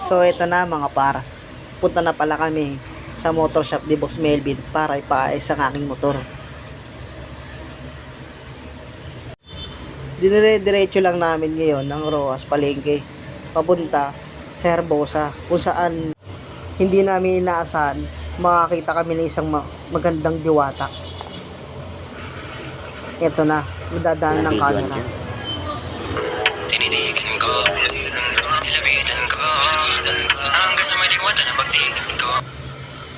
So ito na mga par, punta na pala kami sa motor shop ni Boss Melvin para ipaayos ang aking motor. Dinire-diretso lang namin ngayon ng Roas Palengke papunta sa Herbosa, kung saan hindi namin inaasahan makakita kami ng isang magandang diwata. Ito na, nadadaan ng camera. Tinitigan ko, nilapitan ko, hanggang sa may diwata na pagtingin ko.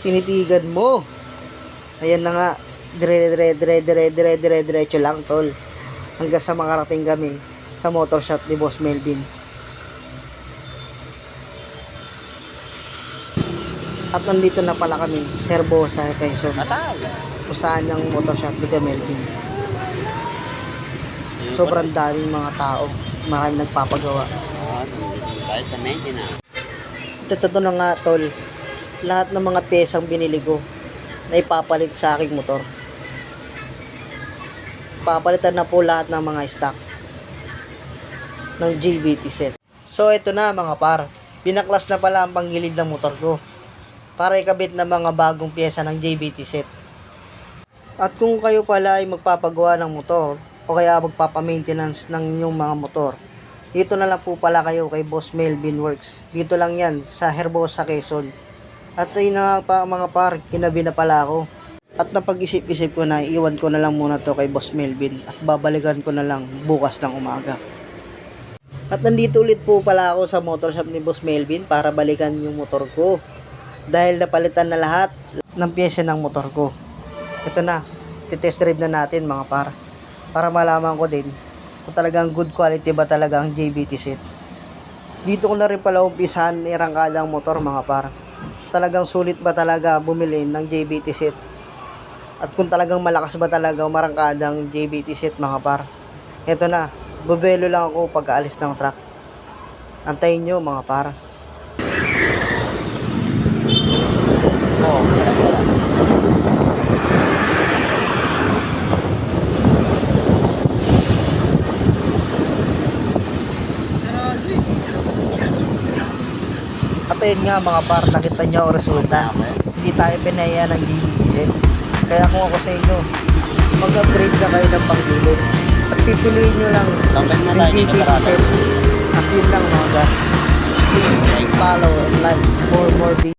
Tinitigan mo. Ayan na nga, diretso lang tol. Hanggang sa makarating kami sa motor shop ni Boss Melvin. At nandito na pala kami sa Herbosa, Quezon, kung saan ang motor shop ni Melvin. Sobrang daming mga tao, maraming nagpapagawa. Ito na nga tol, lahat ng mga pyesang binili ko na ipapalit sa aking motor. Papalitan na po lahat ng mga stock ng JBT set. So ito na mga par, pinaklas na pala ang panggilid ng motor ko para ikabit na mga bagong pyesa ng JBT set. At kung kayo pala ay magpapagawa ng motor o kaya magpapa-maintenance ng inyong mga motor, dito na lang po pala kayo kay Boss Melvin Works. Dito lang yan sa Herbosa, Quezon. At ayun na pa mga par, kinabi na pala ako. At napag-isip-isip ko na iwan ko na lang muna to kay Boss Melvin at babalikan ko na lang bukas ng umaga. At nandito ulit po pala ako sa motor shop ni Boss Melvin para balikan yung motor ko. Dahil napalitan na lahat ng pyesa ng motor ko. Ito na, titest ride na natin mga par. Para malaman ko din kung talagang good quality ba talaga ang JBT set. Dito ko na rin pala umpisahan irangkada ang motor mga par. Talagang sulit ba talaga bumili ng JBT set? At kung talagang malakas ba talaga marangkada ang JBT set mga par. Ito na, bubelo lang ako pagkaalis ng truck. Antayin nyo mga par. At ayun nga mga par, nakita nyo ang resulta. Hindi tayo pinaya ng JBT set. Kaya kung ako sa inyo, mag-upgrade na kayo ng panggilid. At pipiliin nyo lang yung JBT set. At yun lang mga gar. Please follow and like for more videos.